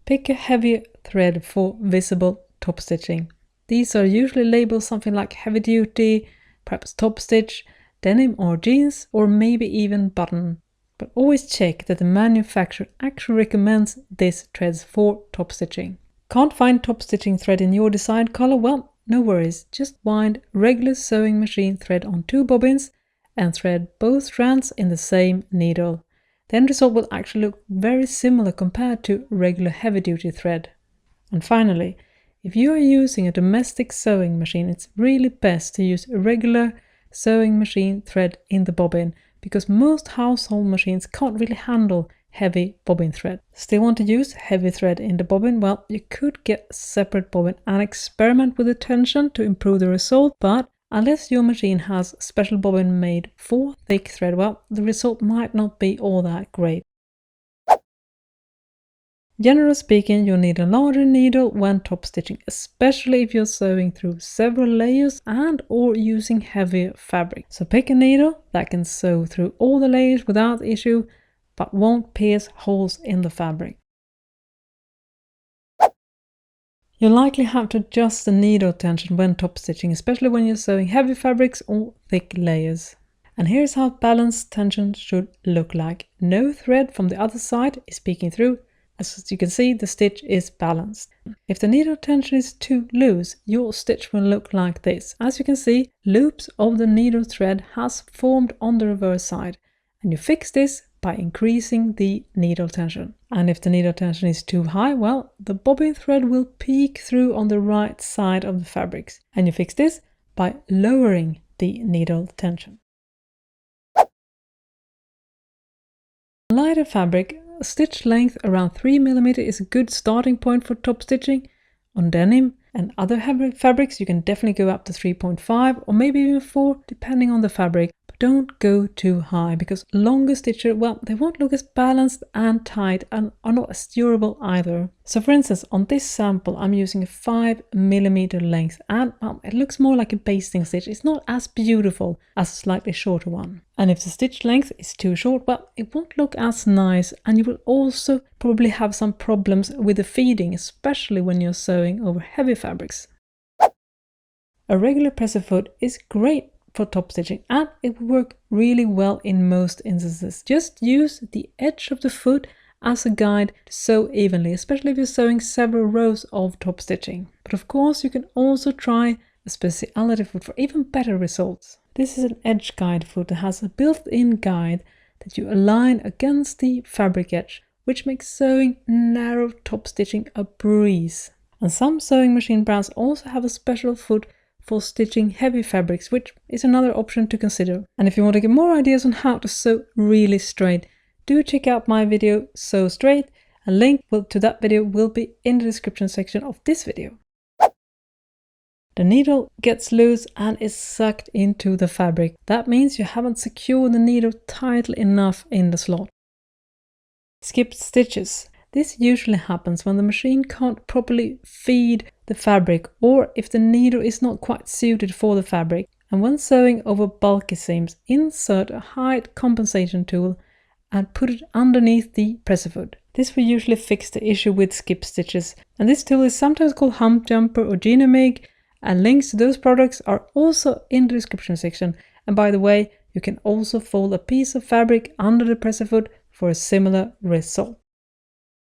Pick a heavy thread for visible top stitching. These are usually labeled something like heavy duty, perhaps top stitch, denim or jeans, or maybe even button. But always check that the manufacturer actually recommends these threads for top stitching. Can't find top stitching thread in your desired color? Well, no worries, just wind regular sewing machine thread on 2 bobbins and thread both strands in the same needle. The end result will actually look very similar compared to regular heavy-duty thread. And finally, if you are using a domestic sewing machine, it's really best to use a regular sewing machine thread in the bobbin, because most household machines can't really handle heavy bobbin thread. Still want to use heavy thread in the bobbin? Well, you could get a separate bobbin and experiment with the tension to improve the result, but unless your machine has a special bobbin made for thick thread, well, the result might not be all that great. Generally speaking, you'll need a larger needle when top stitching, especially if you're sewing through several layers and or using heavier fabric. So pick a needle that can sew through all the layers without issue, but won't pierce holes in the fabric. You'll likely have to adjust the needle tension when top stitching, especially when you're sewing heavy fabrics or thick layers. And here's how balanced tension should look like. No thread from the other side is peeking through. As you can see, the stitch is balanced. If the needle tension is too loose, your stitch will look like this. As you can see, loops of the needle thread has formed on the reverse side, and you fix this by increasing the needle tension. And if the needle tension is too high, well, the bobbin thread will peek through on the right side of the fabrics, and you fix this by lowering the needle tension. Lighter fabric, a stitch length around 3 mm is a good starting point for top stitching. On denim and other heavy fabrics, you can definitely go up to 3.5 or maybe even 4, depending on the fabric. But don't go too high, because longer stitches, well, they won't look as balanced and tight and are not as durable either. So for instance, on this sample, I'm using a 5 mm length, and well, it looks more like a basting stitch. It's not as beautiful as a slightly shorter one. And if the stitch length is too short, well, it won't look as nice, and you will also probably have some problems with the feeding, especially when you're sewing over heavy fabrics. A regular presser foot is great for top stitching, and it will work really well in most instances. Just use the edge of the foot as a guide to sew evenly, especially if you're sewing several rows of top stitching. But of course, you can also try a specialty foot for even better results. This is an edge guide foot that has a built-in guide that you align against the fabric edge, which makes sewing narrow top stitching a breeze. And some sewing machine brands also have a special foot for stitching heavy fabrics, which is another option to consider. And if you want to get more ideas on how to sew really straight, do check out my video Sew Straight. A link to that video will be in the description section of this video. The needle gets loose and is sucked into the fabric. That means you haven't secured the needle tightly enough in the slot. Skipped stitches. This usually happens when the machine can't properly feed the fabric, or if the needle is not quite suited for the fabric. And when sewing over bulky seams, insert a height compensation tool and put it underneath the presser foot. This will usually fix the issue with skip stitches. And this tool is sometimes called Hump-Jumper or Jean-A-Ma-Jig, and links to those products are also in the description section. And by the way, you can also fold a piece of fabric under the presser foot for a similar result.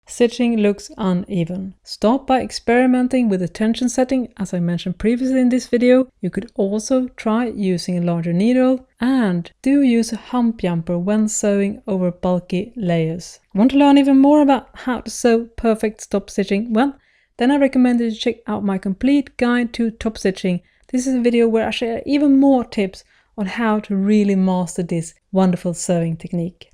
Stitching looks uneven. Start by experimenting with the tension setting, as I mentioned previously in this video. You could also try using a larger needle, and do use a hump jumper when sewing over bulky layers. Want to learn even more about how to sew perfect top stitching? Well, then I recommend you to check out my complete guide to top stitching. This is a video where I share even more tips on how to really master this wonderful sewing technique.